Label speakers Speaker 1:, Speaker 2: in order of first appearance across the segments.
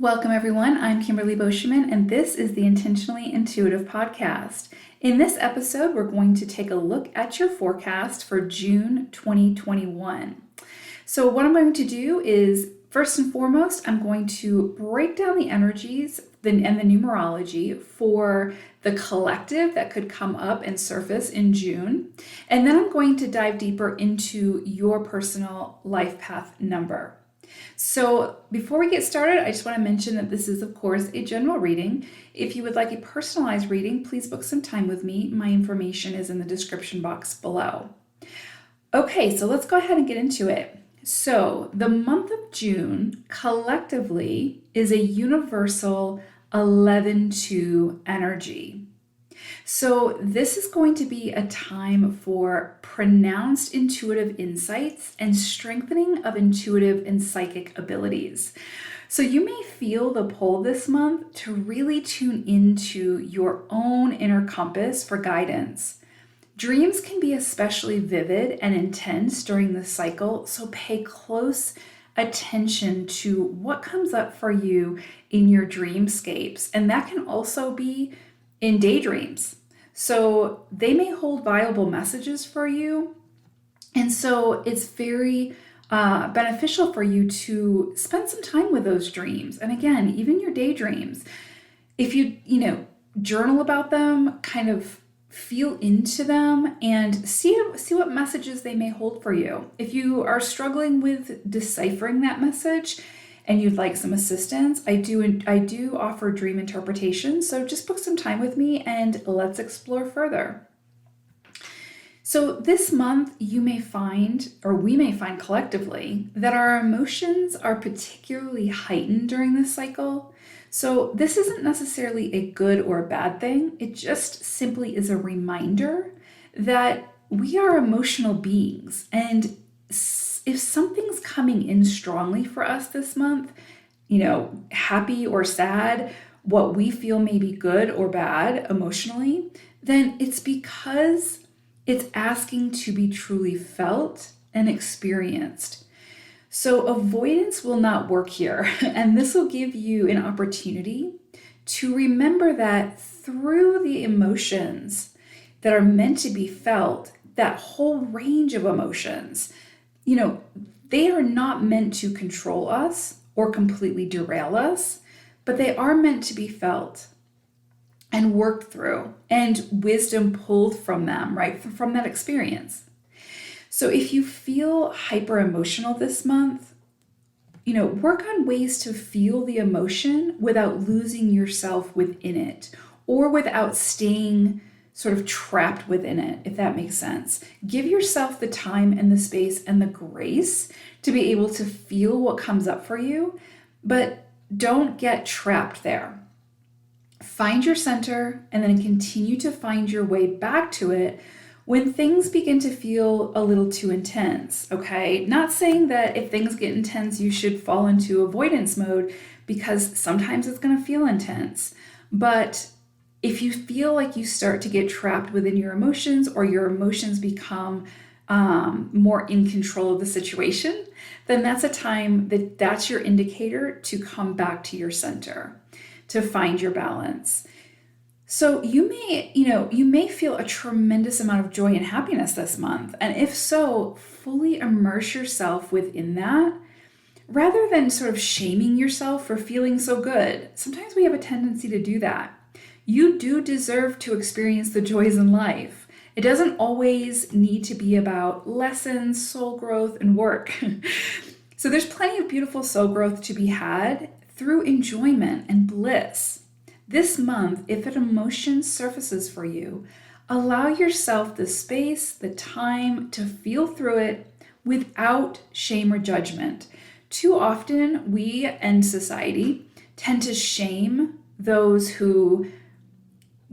Speaker 1: Welcome, everyone. I'm Kimberly Boschman, and this is the Intentionally Intuitive Podcast. In this episode, we're going to take a look at your forecast for June 2021. So what I'm going to do is, first and foremost, I'm going to break down the energies and the numerology for the collective that could come up and surface in June. And then I'm going to dive deeper into your personal life path number. So before we get started, I just want to mention that this is, of course, a general reading. If you would like a personalized reading, please book some time with me. My information is in the description box below. Okay, so let's go ahead and get into it. So the month of June collectively is a universal 11-2 energy. So this is going to be a time for pronounced intuitive insights and strengthening of intuitive and psychic abilities. So you may feel the pull this month to really tune into your own inner compass for guidance. Dreams can be especially vivid and intense during this cycle, so pay close attention to what comes up for you in your dreamscapes. And that can also be in daydreams. So they may hold valuable messages for you. And so it's very beneficial for you to spend some time with those dreams. And again, even your daydreams, if you journal about them, kind of feel into them and see what messages they may hold for you. If you are struggling with deciphering that message, and you'd like some assistance, I do offer dream interpretation. So just book some time with me and let's explore further. So this month we may find collectively that our emotions are particularly heightened during this cycle. So this isn't necessarily a good or a bad thing. It just simply is a reminder that we are emotional beings, and if something's coming in strongly for us this month, happy or sad, what we feel may be good or bad emotionally, then it's because it's asking to be truly felt and experienced. So avoidance will not work here, and this will give you an opportunity to remember that through the emotions that are meant to be felt, that whole range of emotions, they are not meant to control us or completely derail us, but they are meant to be felt and worked through and wisdom pulled from them, right? From that experience. So if you feel hyper emotional this month, work on ways to feel the emotion without losing yourself within it or without staying sort of trapped within it, if that makes sense. Give yourself the time and the space and the grace to be able to feel what comes up for you, but don't get trapped there. Find your center and then continue to find your way back to it when things begin to feel a little too intense, okay? Not saying that if things get intense, you should fall into avoidance mode, because sometimes it's going to feel intense, but if you feel like you start to get trapped within your emotions or your emotions become more in control of the situation, then that's a time that's your indicator to come back to your center, to find your balance. So you may feel a tremendous amount of joy and happiness this month. And if so, fully immerse yourself within that rather than sort of shaming yourself for feeling so good. Sometimes we have a tendency to do that. You do deserve to experience the joys in life. It doesn't always need to be about lessons, soul growth, and work. So there's plenty of beautiful soul growth to be had through enjoyment and bliss. This month, if an emotion surfaces for you, allow yourself the space, the time to feel through it without shame or judgment. Too often, we and society tend to shame those who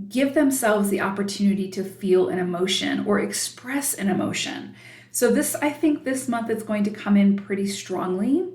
Speaker 1: give themselves the opportunity to feel an emotion or express an emotion. So I think this month it's going to come in pretty strongly.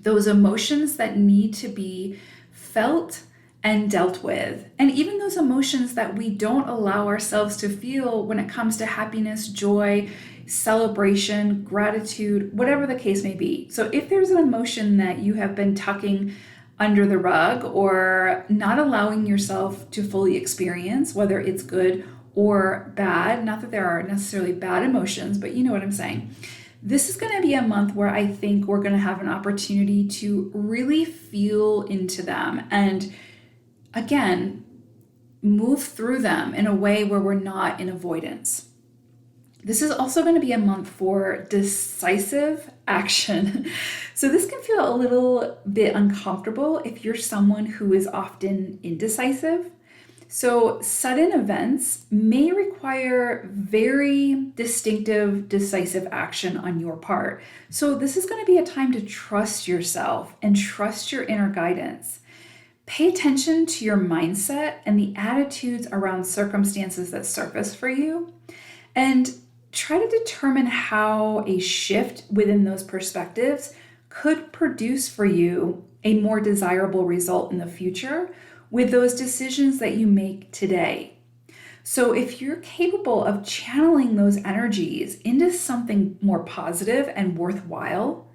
Speaker 1: Those emotions that need to be felt and dealt with. And even those emotions that we don't allow ourselves to feel when it comes to happiness, joy, celebration, gratitude, whatever the case may be. So if there's an emotion that you have been tucking under the rug or not allowing yourself to fully experience, whether it's good or bad. Not that there are necessarily bad emotions, but you know what I'm saying. This is going to be a month where I think we're going to have an opportunity to really feel into them and, again, move through them in a way where we're not in avoidance. This is also going to be a month for decisive action. So this can feel a little bit uncomfortable if you're someone who is often indecisive. So sudden events may require very distinctive, decisive action on your part. So this is going to be a time to trust yourself and trust your inner guidance. Pay attention to your mindset and the attitudes around circumstances that surface for you, and try to determine how a shift within those perspectives could produce for you a more desirable result in the future with those decisions that you make today. So if you're capable of channeling those energies into something more positive and worthwhile,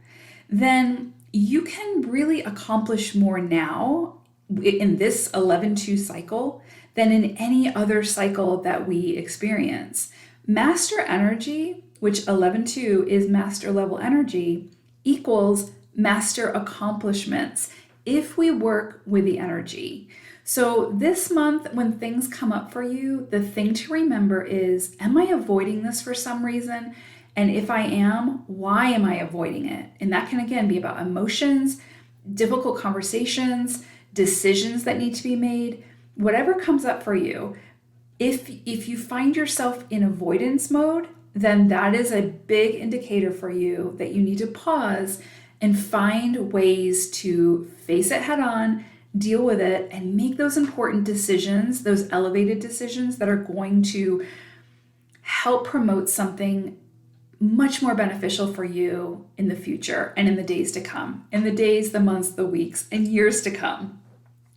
Speaker 1: then you can really accomplish more now in this 11-2 cycle than in any other cycle that we experience. Master energy, which 11-2 is master level energy, equals master accomplishments if we work with the energy. So this month, when things come up for you, the thing to remember is, am I avoiding this for some reason? And if I am, why am I avoiding it? And that can, again, be about emotions, difficult conversations, decisions that need to be made, whatever comes up for you. If you find yourself in avoidance mode, then that is a big indicator for you that you need to pause and find ways to face it head on, deal with it, and make those important decisions, those elevated decisions that are going to help promote something much more beneficial for you in the future and in the days to come, in the days, the months, the weeks, and years to come.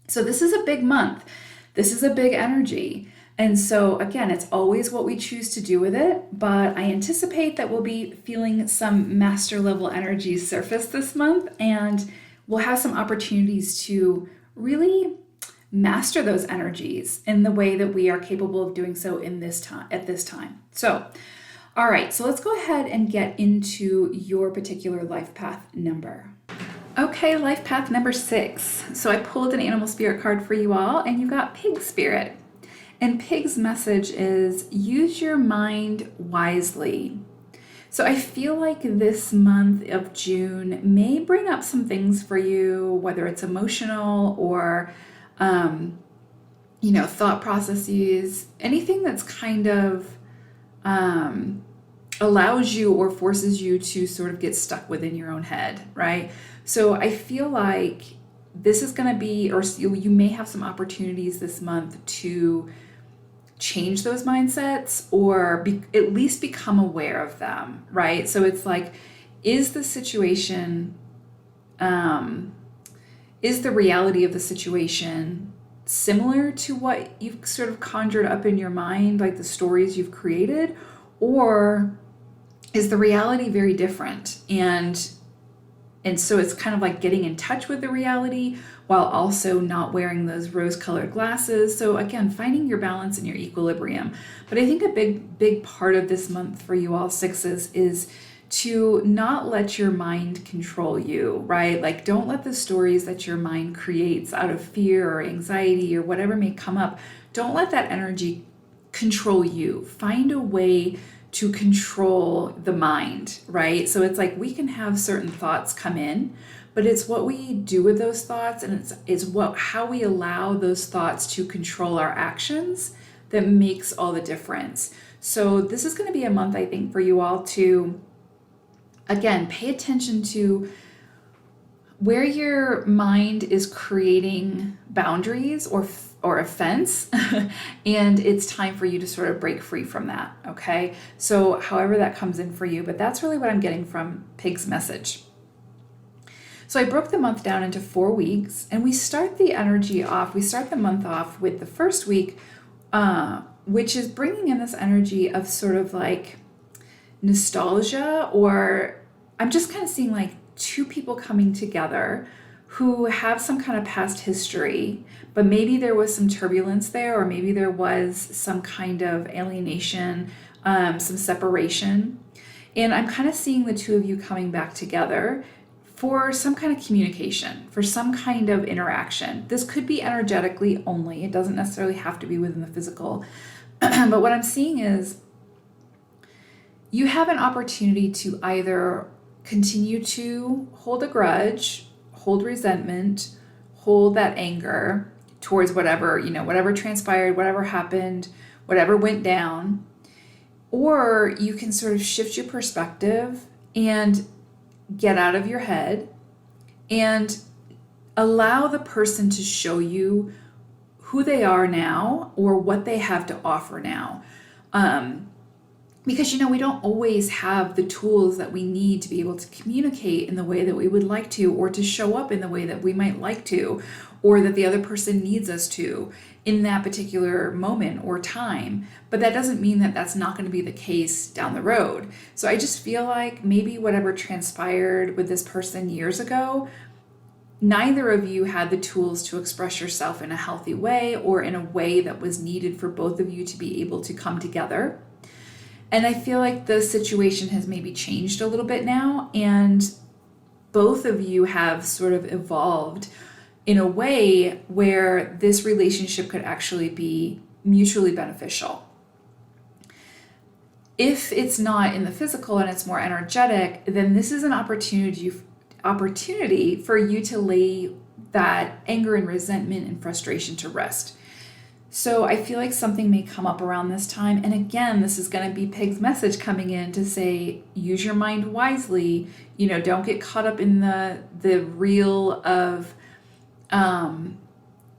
Speaker 1: So this is a big month. This is a big energy. And so again, it's always what we choose to do with it, but I anticipate that we'll be feeling some master level energies surface this month, and we'll have some opportunities to really master those energies in the way that we are capable of doing so in this time, at this time. So, all right, so let's go ahead and get into your particular life path number. Okay, life path number 6. So I pulled an animal spirit card for you all, and you got Pig Spirit. And Pig's message is, use your mind wisely. So I feel like this month of June may bring up some things for you, whether it's emotional or, thought processes, anything that's kind of allows you or forces you to sort of get stuck within your own head, right? So I feel like this is going to be, or you may have some opportunities this month to change those mindsets or at least become aware of them, right? So it's like, is the situation, is the reality of the situation similar to what you've sort of conjured up in your mind, like the stories you've created, or is the reality very different? And so it's kind of like getting in touch with the reality while also not wearing those rose-colored glasses. So again, finding your balance and your equilibrium. But I think a big part of this month for you all sixes is to not let your mind control you, right? Like, don't let the stories that your mind creates out of fear or anxiety or whatever may come up, don't let that energy control you. Find a way to control the mind, right? So it's like we can have certain thoughts come in, but it's what we do with those thoughts, and it's how we allow those thoughts to control our actions that makes all the difference. So this is going to be a month, I think, for you all to, again, pay attention to where your mind is creating boundaries or a fence, and it's time for you to sort of break free from that, okay? So however that comes in for you, but that's really what I'm getting from Pig's message. So I broke the month down into 4 weeks, and we start the month off with the first week, which is bringing in this energy of sort of like nostalgia, or I'm just kind of seeing like two people coming together who have some kind of past history, but maybe there was some turbulence there, or maybe there was some kind of alienation, some separation. And I'm kind of seeing the two of you coming back together for some kind of communication, for some kind of interaction. This could be energetically only. It doesn't necessarily have to be within the physical. But what I'm seeing is you have an opportunity to either continue to hold a grudge, hold resentment, hold that anger towards whatever, whatever transpired, whatever happened, whatever went down, or you can sort of shift your perspective and get out of your head and allow the person to show you who they are now or what they have to offer now. Because, we don't always have the tools that we need to be able to communicate in the way that we would like to, or to show up in the way that we might like to, or that the other person needs us to in that particular moment or time. But that doesn't mean that that's not going to be the case down the road. So I just feel like maybe whatever transpired with this person years ago, neither of you had the tools to express yourself in a healthy way or in a way that was needed for both of you to be able to come together. And I feel like the situation has maybe changed a little bit now, and both of you have sort of evolved in a way where this relationship could actually be mutually beneficial. If it's not in the physical and it's more energetic, then this is an opportunity for you to lay that anger and resentment and frustration to rest. So I feel like something may come up around this time. And again, this is going to be Pig's message coming in to say, use your mind wisely. Don't get caught up in the reel of,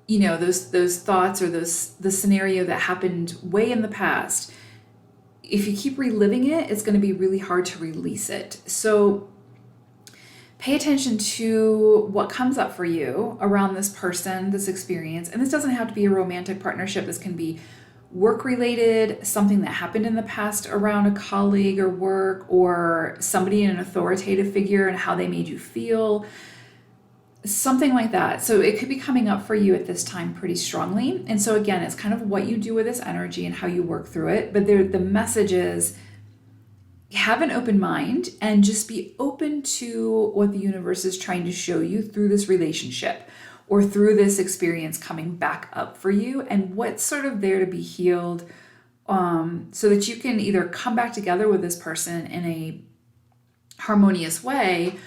Speaker 1: those thoughts or the scenario that happened way in the past. If you keep reliving it, it's going to be really hard to release it. So pay attention to what comes up for you around this person, this experience. And this doesn't have to be a romantic partnership. This can be work-related, something that happened in the past around a colleague or work, or somebody in an authoritative figure and how they made you feel, something like that. So it could be coming up for you at this time pretty strongly. And so again, it's kind of what you do with this energy and how you work through it. But the message is, have an open mind and just be open to what the universe is trying to show you through this relationship or through this experience coming back up for you, and what's sort of there to be healed, so that you can either come back together with this person in a harmonious way,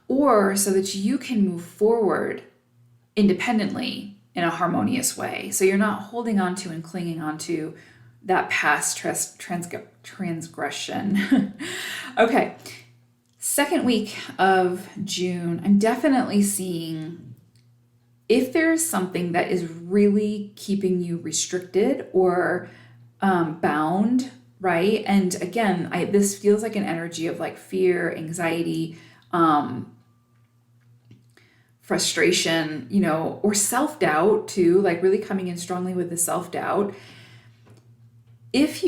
Speaker 1: or so that you can move forward independently in a harmonious way. So you're not holding on to and clinging on to that past transgression. Okay. Second week of June, I'm definitely seeing if there's something that is really keeping you restricted or bound, right? And again, this feels like an energy of like fear, anxiety, frustration, or self-doubt too, like really coming in strongly with the self-doubt. If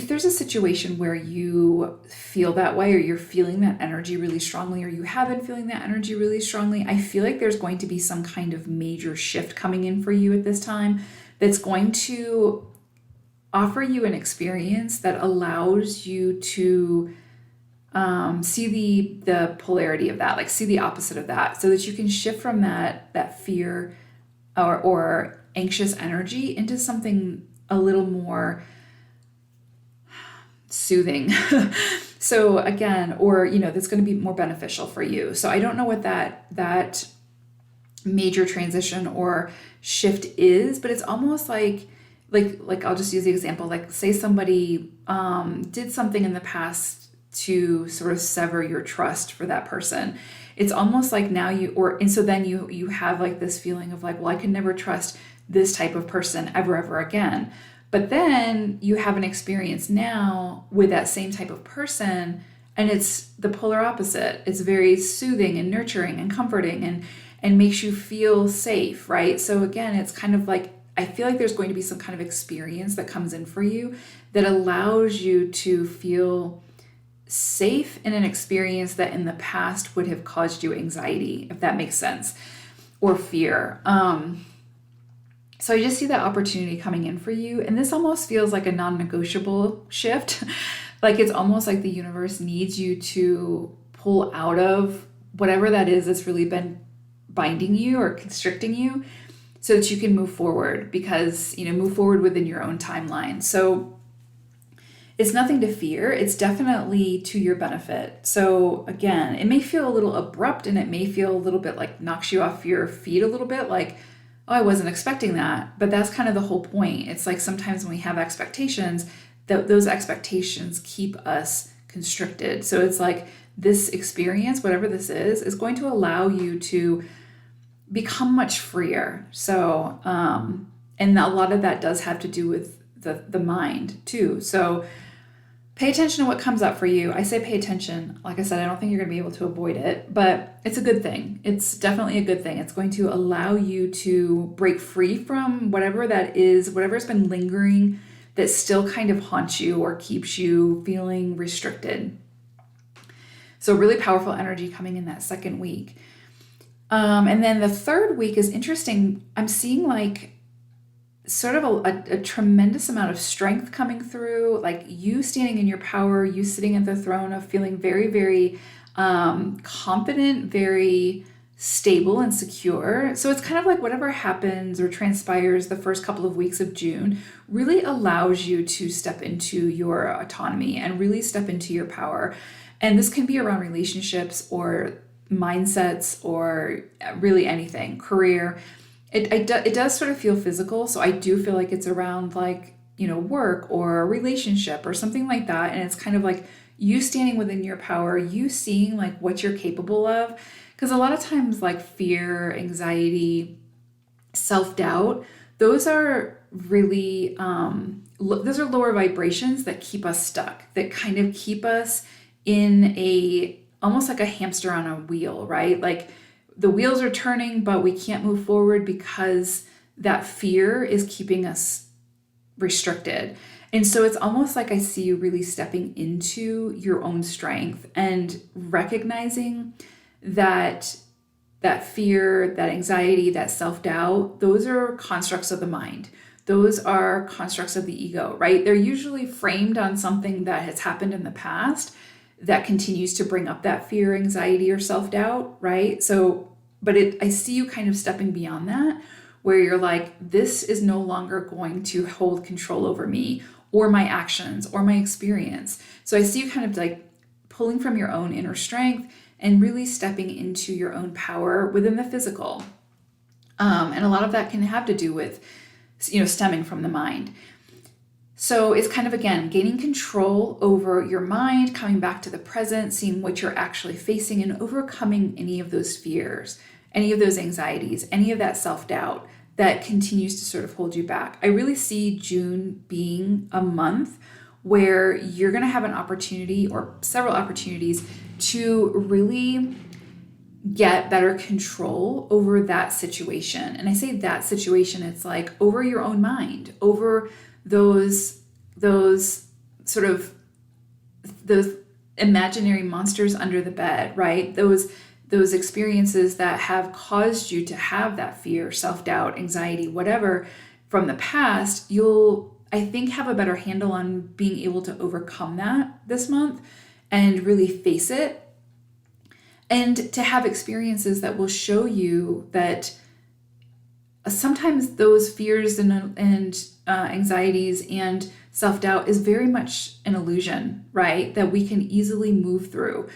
Speaker 1: there's a situation where you feel that way, or you're feeling that energy really strongly, or you have been feeling that energy really strongly, I feel like there's going to be some kind of major shift coming in for you at this time that's going to offer you an experience that allows you to see the polarity of that, like see the opposite of that, so that you can shift from that fear or anxious energy into something a little more soothing. So again, or, that's going to be more beneficial for you. So I don't know what that major transition or shift is, but it's almost like I'll just use the example, like say somebody did something in the past to sort of sever your trust for that person. It's almost like now so then you have like this feeling of like, well, I can never trust this type of person ever again. But then you have an experience now with that same type of person, and it's the polar opposite. It's very soothing and nurturing and comforting and makes you feel safe, right? So again, it's kind of like, I feel like there's going to be some kind of experience that comes in for you that allows you to feel safe in an experience that in the past would have caused you anxiety, if that makes sense. or fear. So I just see that opportunity coming in for you. And this almost feels like a non-negotiable shift. Like it's almost like the universe needs you to pull out of whatever that is that's really been binding you or constricting you so that you can move forward, because, move forward within your own timeline. So it's nothing to fear. It's definitely to your benefit. So again, it may feel a little abrupt, and it may feel a little bit like knocks you off your feet a little bit, like, oh, I wasn't expecting that. But that's kind of the whole point. It's like sometimes when we have expectations, those expectations keep us constricted. So it's like this experience, whatever this is going to allow you to become much freer. So, and a lot of that does have to do with the mind too. So pay attention to what comes up for you. I say pay attention. Like I said, I don't think you're going to be able to avoid it, but it's a good thing. It's definitely a good thing. It's going to allow you to break free from whatever that is, whatever's been lingering that still kind of haunts you or keeps you feeling restricted. So really powerful energy coming in that second week. And then the third week is interesting. I'm seeing like sort of a tremendous amount of strength coming through, like you standing in your power, you sitting at the throne of feeling very, very confident, very stable and secure. So it's kind of like whatever happens or transpires the first couple of weeks of June really allows you to step into your autonomy and really step into your power. And this can be around relationships or mindsets or really anything, career. It does sort of feel physical. So I do feel like it's around like, work or a relationship or something like that. And it's kind of like you standing within your power, you seeing like what you're capable of. Because a lot of times like fear, anxiety, self-doubt, those are really, those are lower vibrations that keep us stuck, that kind of keep us in almost like a hamster on a wheel, right? Like the wheels are turning, but we can't move forward because that fear is keeping us restricted. And so it's almost like I see you really stepping into your own strength and recognizing that fear, that anxiety, that self-doubt, those are constructs of the mind. Those are constructs of the ego, right? They're usually framed on something that has happened in the past that continues to bring up that fear, anxiety, or self-doubt, right? So, but I see you kind of stepping beyond that, where you're like, this is no longer going to hold control over me or my actions or my experience. So I see you kind of like pulling from your own inner strength and really stepping into your own power within the physical. And a lot of that can have to do with, stemming from the mind. So it's kind of, again, gaining control over your mind, coming back to the present, seeing what you're actually facing and overcoming any of those fears, any of those anxieties, any of that self-doubt that continues to sort of hold you back. I really see June being a month where you're going to have an opportunity or several opportunities to really get better control over that situation. And I say that situation, it's like over your own mind, over those sort of those imaginary monsters under the bed, right? Those experiences that have caused you to have that fear, self-doubt, anxiety, whatever from the past, you'll, I think, have a better handle on being able to overcome that this month and really face it. And to have experiences that will show you that sometimes those fears and anxieties and self-doubt is very much an illusion, right? That we can easily move through.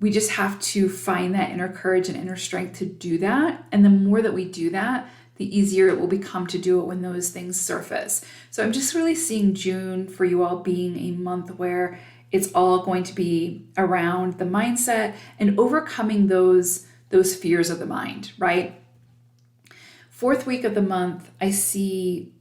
Speaker 1: We just have to find that inner courage and inner strength to do that. And the more that we do that, the easier it will become to do it when those things surface. So I'm just really seeing June for you all being a month where it's all going to be around the mindset and overcoming those fears of the mind, right? Fourth week of the month, I see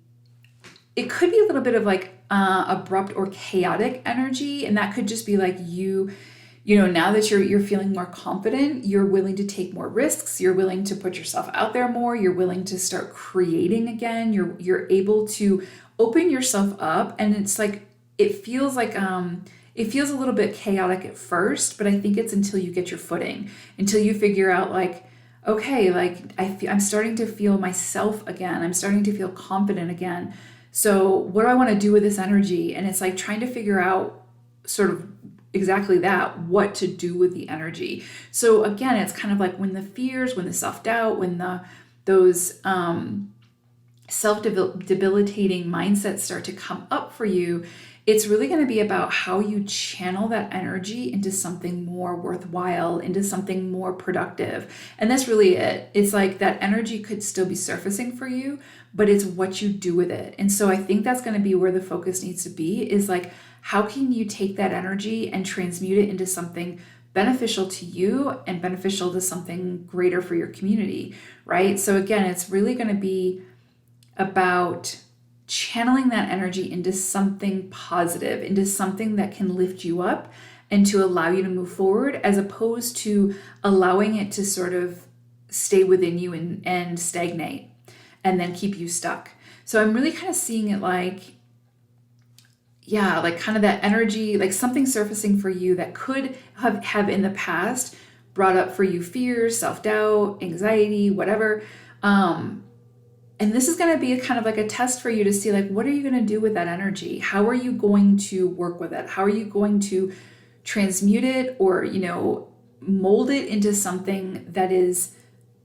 Speaker 1: it could be a little bit of like abrupt or chaotic energy. And that could just be like now that you're feeling more confident, you're willing to take more risks. You're willing to put yourself out there more. You're willing to start creating again. You're able to open yourself up. And it's like, it feels a little bit chaotic at first, but I think it's until you get your footing, until you figure out like, okay, like I'm starting to feel myself again. I'm starting to feel confident again. So what do I want to do with this energy? And it's like trying to figure out sort of exactly that, what to do with the energy. So again, it's kind of like when the fears, when the self-doubt, when those self-debilitating mindsets start to come up for you, it's really going to be about how you channel that energy into something more worthwhile, into something more productive. And that's really it. It's like that energy could still be surfacing for you, but it's what you do with it. And so I think that's going to be where the focus needs to be, is like, how can you take that energy and transmute it into something beneficial to you and beneficial to something greater for your community, right? So again, it's really going to be about channeling that energy into something positive, into something that can lift you up and to allow you to move forward, as opposed to allowing it to sort of stay within you and stagnate and then keep you stuck. So I'm really kind of seeing it like, yeah, like kind of that energy, like something surfacing for you that could have in the past brought up for you fears, self-doubt, anxiety, whatever. And this is going to be a kind of like a test for you to see, like, what are you going to do with that energy? How are you going to work with it? How are you going to transmute it, or, mold it into something that is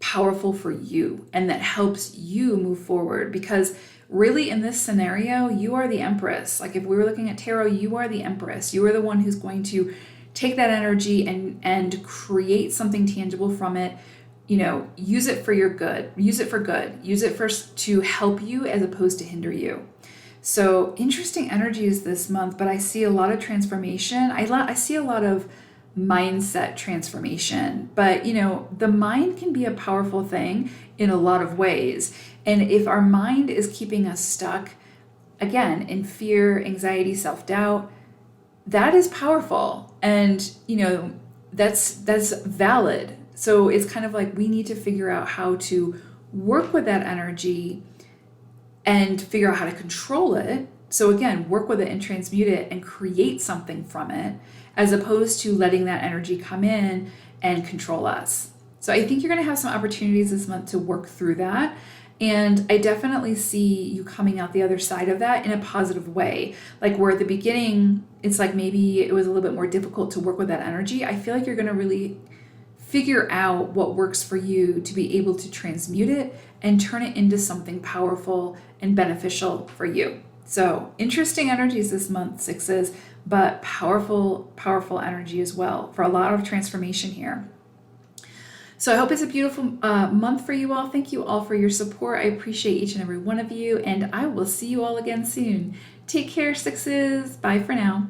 Speaker 1: powerful for you and that helps you move forward? Because really, in this scenario, you are the empress. Like if we were looking at tarot, you are the empress. You are the one who's going to take that energy and create something tangible from it. Use it for your good, use it for good, use it to help you as opposed to hinder you. So interesting energies this month, but I see a lot of transformation. I see a lot of mindset transformation, but the mind can be a powerful thing in a lot of ways. And if our mind is keeping us stuck, again, in fear, anxiety, self-doubt, that is powerful. And, that's valid. So it's kind of like we need to figure out how to work with that energy and figure out how to control it. So again, work with it and transmute it and create something from it, as opposed to letting that energy come in and control us. So I think you're going to have some opportunities this month to work through that. And I definitely see you coming out the other side of that in a positive way. Like where at the beginning, it's like maybe it was a little bit more difficult to work with that energy. I feel like you're going to really figure out what works for you to be able to transmute it and turn it into something powerful and beneficial for you. So interesting energies this month, sixes, but powerful, powerful energy as well for a lot of transformation here. So I hope it's a beautiful month for you all. Thank you all for your support. I appreciate each and every one of you, and I will see you all again soon. Take care, sixes. Bye for now.